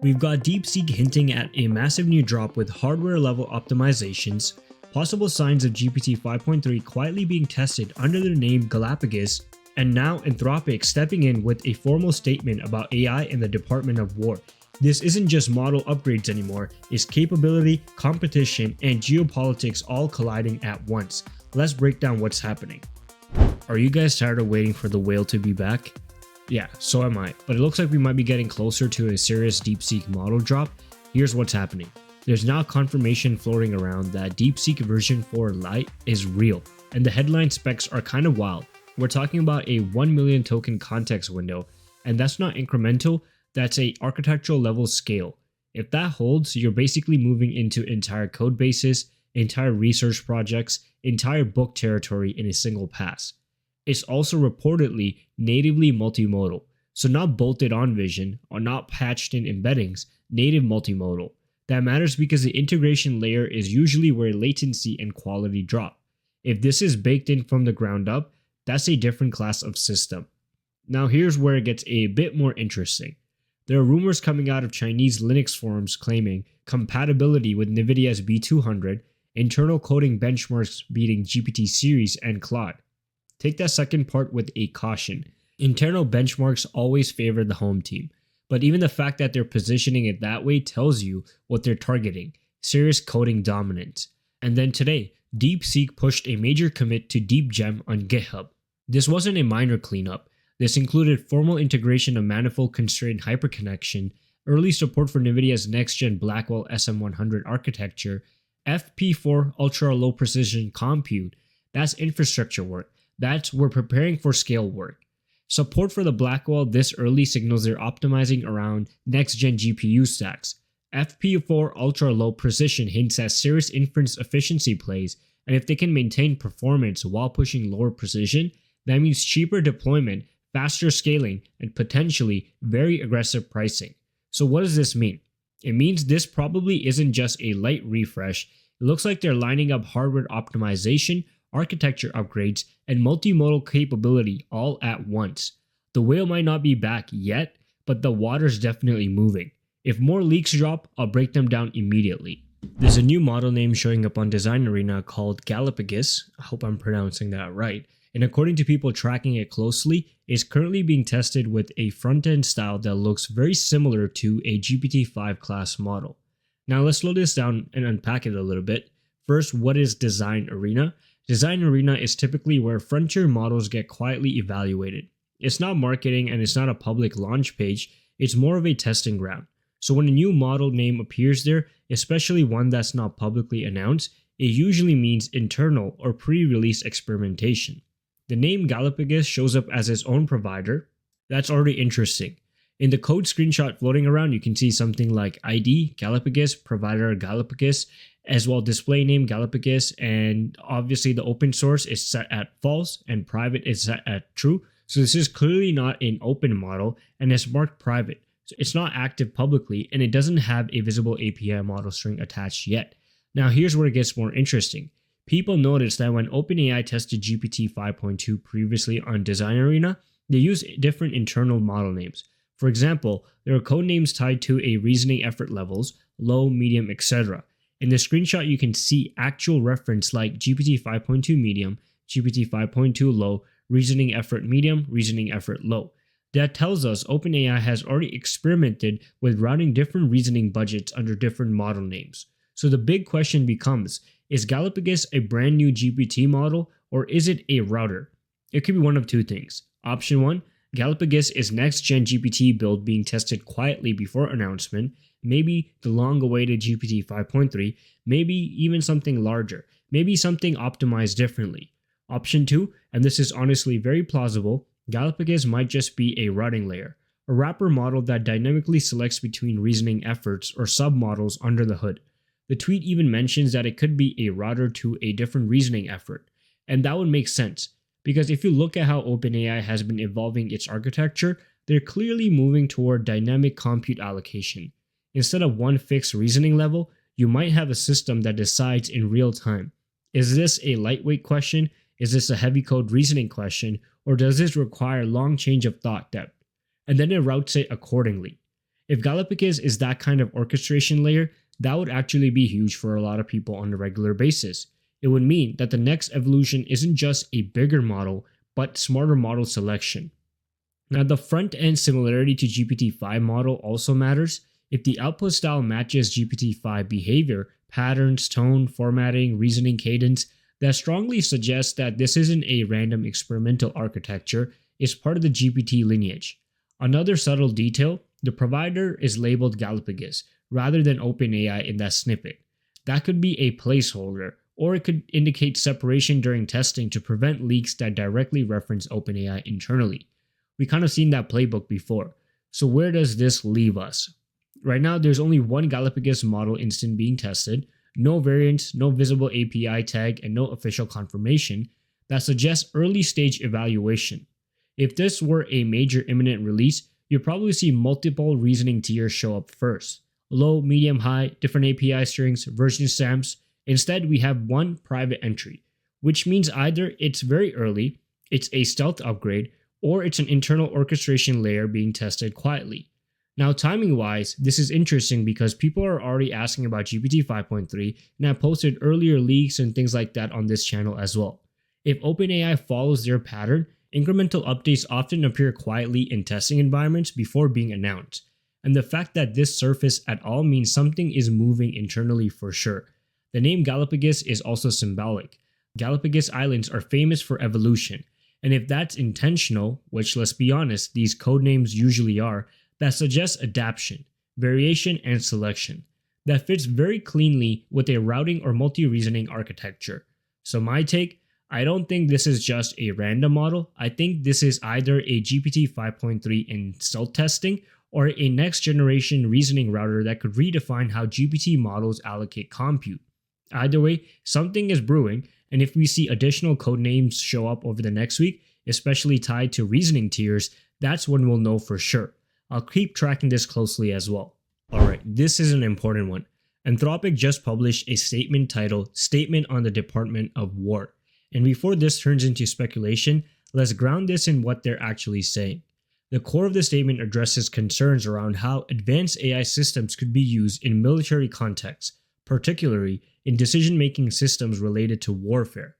We've got DeepSeek hinting at a massive new drop with hardware-level optimizations, possible signs of GPT 5.3 quietly being tested under the name Galapagos, and now Anthropic stepping in with a formal statement about AI in the Department of War. This isn't just model upgrades anymore, it's capability, competition, and geopolitics all colliding at once. Let's break down what's happening. Are you guys tired of waiting for the whale to be back? Yeah, so am I, but it looks like we might be getting closer to a serious DeepSeek model drop. Here's what's happening. There's now confirmation floating around that DeepSeek version 4 Lite is real, and the headline specs are kind of wild. We're talking about a 1 million token context window, and that's not incremental, that's a architectural level scale. If that holds, you're basically moving into entire code bases, entire research projects, entire book territory in a single pass. It's also reportedly natively multimodal, so not bolted on vision or not patched in embeddings, native multimodal. That matters because the integration layer is usually where latency and quality drop. If this is baked in from the ground up, that's a different class of system. Now here's where it gets a bit more interesting. There are rumors coming out of Chinese Linux forums claiming compatibility with Nvidia's B200, internal coding benchmarks beating GPT series and Claude. Take that second part with a caution. Internal benchmarks always favor the home team, but even the fact that they're positioning it that way tells you what they're targeting, serious coding dominance. And then today, DeepSeek pushed a major commit to DeepGEMM on GitHub. This wasn't a minor cleanup. This included formal integration of manifold constrained hyperconnection, early support for Nvidia's next-gen Blackwell SM100 architecture, FP4 ultra-low precision compute. That's infrastructure work. We're preparing for scale work. Support for the Blackwell this early signals they're optimizing around next-gen GPU stacks. FP4 ultra-low precision hints at serious inference efficiency plays, and if they can maintain performance while pushing lower precision, that means cheaper deployment, faster scaling, and potentially very aggressive pricing. So what does this mean? It means this probably isn't just a light refresh. It looks like they're lining up hardware optimization, architecture upgrades, and multimodal capability all at once. The whale might not be back yet, but the water's definitely moving. If more leaks drop, I'll break them down immediately. There's a new model name showing up on DesignArena called Galapagos. I hope I'm pronouncing that right. And according to people tracking it closely, it's currently being tested with a front-end style that looks very similar to a GPT-5 class model. Now let's slow this down and unpack it a little bit. First, what is DesignArena? DesignArena is typically where frontier models get quietly evaluated. It's not marketing and it's not a public launch page, it's more of a testing ground. So when a new model name appears there, especially one that's not publicly announced, it usually means internal or pre-release experimentation. The name Galapagos shows up as its own provider. That's already interesting. In the code screenshot floating around, you can see something like ID, Galapagos, provider Galapagos, as well display name Galapagos, and obviously the open source is set at false and private is set at true. So this is clearly not an open model and it's marked private. So it's not active publicly and it doesn't have a visible API model string attached yet. Now here's where it gets more interesting. People noticed that when OpenAI tested GPT 5.2 previously on DesignArena, they used different internal model names. For example, there are code names tied to a reasoning effort levels, low, medium, etc. In the screenshot, you can see actual reference like GPT 5.2 medium, GPT 5.2 low, reasoning effort medium, reasoning effort low. That tells us OpenAI has already experimented with routing different reasoning budgets under different model names. So the big question becomes, is Galapagos a brand new GPT model or is it a router? It could be one of two things. Option 1, Galapagos is next-gen GPT build being tested quietly before announcement, maybe the long-awaited GPT 5.3, maybe even something larger, maybe something optimized differently. Option 2, and this is honestly very plausible, Galapagos might just be a routing layer, a wrapper model that dynamically selects between reasoning efforts or submodels under the hood. The tweet even mentions that it could be a router to a different reasoning effort, and that would make sense, because if you look at how OpenAI has been evolving its architecture, they're clearly moving toward dynamic compute allocation. Instead of one fixed reasoning level, you might have a system that decides in real time. Is this a lightweight question? Is this a heavy code reasoning question? Or does this require long change of thought depth? And then it routes it accordingly. If Galapagos is that kind of orchestration layer, that would actually be huge for a lot of people on a regular basis. It would mean that the next evolution isn't just a bigger model, but smarter model selection. Now, the front-end similarity to GPT-5 model also matters. If the output style matches GPT-5 behavior, patterns, tone, formatting, reasoning cadence, that strongly suggests that this isn't a random experimental architecture, it's part of the GPT lineage. Another subtle detail, the provider is labeled Galapagos rather than OpenAI in that snippet. That could be a placeholder, or it could indicate separation during testing to prevent leaks that directly reference OpenAI internally. We kind of seen that playbook before. So where does this leave us? Right now, there's only one Galapagos model instance being tested, no variants, no visible API tag, and no official confirmation that suggests early stage evaluation. If this were a major imminent release, you'll probably see multiple reasoning tiers show up first. Low, medium, high, different API strings, version stamps. Instead, we have one private entry, which means either it's very early, it's a stealth upgrade, or it's an internal orchestration layer being tested quietly. Now, timing-wise, this is interesting because people are already asking about GPT 5.3, and I posted earlier leaks and things like that on this channel as well. If OpenAI follows their pattern, incremental updates often appear quietly in testing environments before being announced, and the fact that this surfaced at all means something is moving internally for sure. The name Galapagos is also symbolic. Galapagos Islands are famous for evolution, and if that's intentional, which let's be honest, these codenames usually are, that suggests adaptation, variation, and selection. That fits very cleanly with a routing or multi-reasoning architecture. So my take, I don't think this is just a random model. I think this is either a GPT 5.3 in stealth testing or a next generation reasoning router that could redefine how GPT models allocate compute. Either way, something is brewing, and if we see additional codenames show up over the next week, especially tied to reasoning tiers, that's when we'll know for sure. I'll keep tracking this closely as well. Alright, this is an important one. Anthropic just published a statement titled Statement on the Department of War. And before this turns into speculation, let's ground this in what they're actually saying. The core of the statement addresses concerns around how advanced AI systems could be used in military contexts, particularly in decision-making systems related to warfare.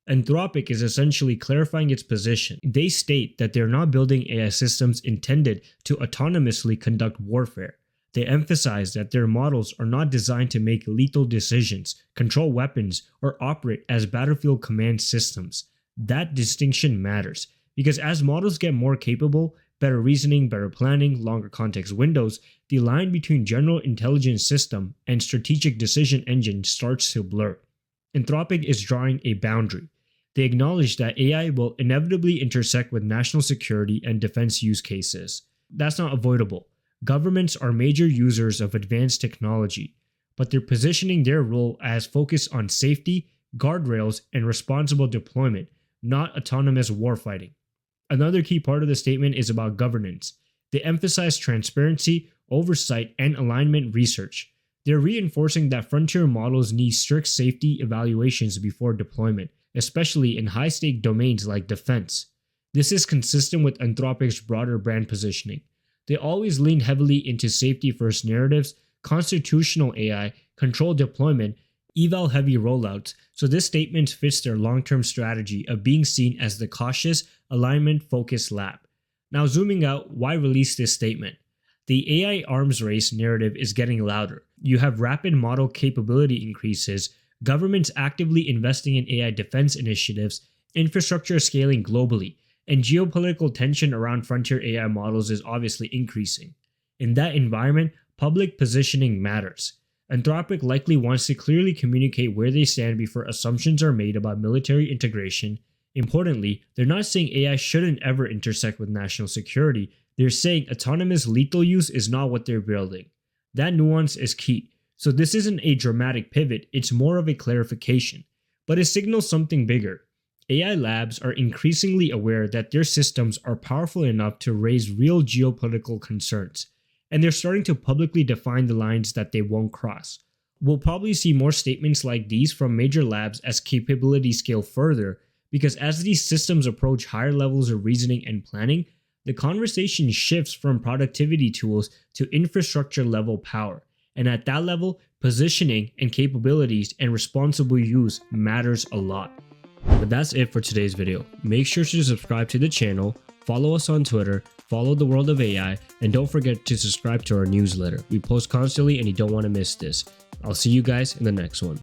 Anthropic is essentially clarifying its position. They state that they're not building AI systems intended to autonomously conduct warfare. They emphasize that their models are not designed to make lethal decisions, control weapons, or operate as battlefield command systems. That distinction matters, because as models get more capable, better reasoning, better planning, longer context windows, the line between general intelligence system and strategic decision engine starts to blur. Anthropic is drawing a boundary. They acknowledge that AI will inevitably intersect with national security and defense use cases. That's not avoidable. Governments are major users of advanced technology, but they're positioning their role as focused on safety, guardrails, and responsible deployment, not autonomous warfighting. Another key part of the statement is about governance. They emphasize transparency, oversight, and alignment research. They're reinforcing that frontier models need strict safety evaluations before deployment, especially in high-stake domains like defense. This is consistent with Anthropic's broader brand positioning. They always lean heavily into safety-first narratives, constitutional AI, controlled deployment, eval-heavy rollouts, so this statement fits their long-term strategy of being seen as the cautious, alignment-focused lab. Now zooming out, why release this statement? The AI arms race narrative is getting louder. You have rapid model capability increases, governments actively investing in AI defense initiatives, infrastructure scaling globally, and geopolitical tension around frontier AI models is obviously increasing. In that environment, public positioning matters. Anthropic likely wants to clearly communicate where they stand before assumptions are made about military integration. Importantly, they're not saying AI shouldn't ever intersect with national security. They're saying autonomous lethal use is not what they're building. That nuance is key. So this isn't a dramatic pivot, it's more of a clarification. But it signals something bigger. AI labs are increasingly aware that their systems are powerful enough to raise real geopolitical concerns, and they're starting to publicly define the lines that they won't cross. We'll probably see more statements like these from major labs as capabilities scale further, because as these systems approach higher levels of reasoning and planning, the conversation shifts from productivity tools to infrastructure level power. And at that level, positioning and capabilities and responsible use matters a lot. But that's it for today's video. Make sure to subscribe to the channel, follow us on Twitter, follow the world of AI, and don't forget to subscribe to our newsletter. We post constantly and you don't want to miss this. I'll see you guys in the next one.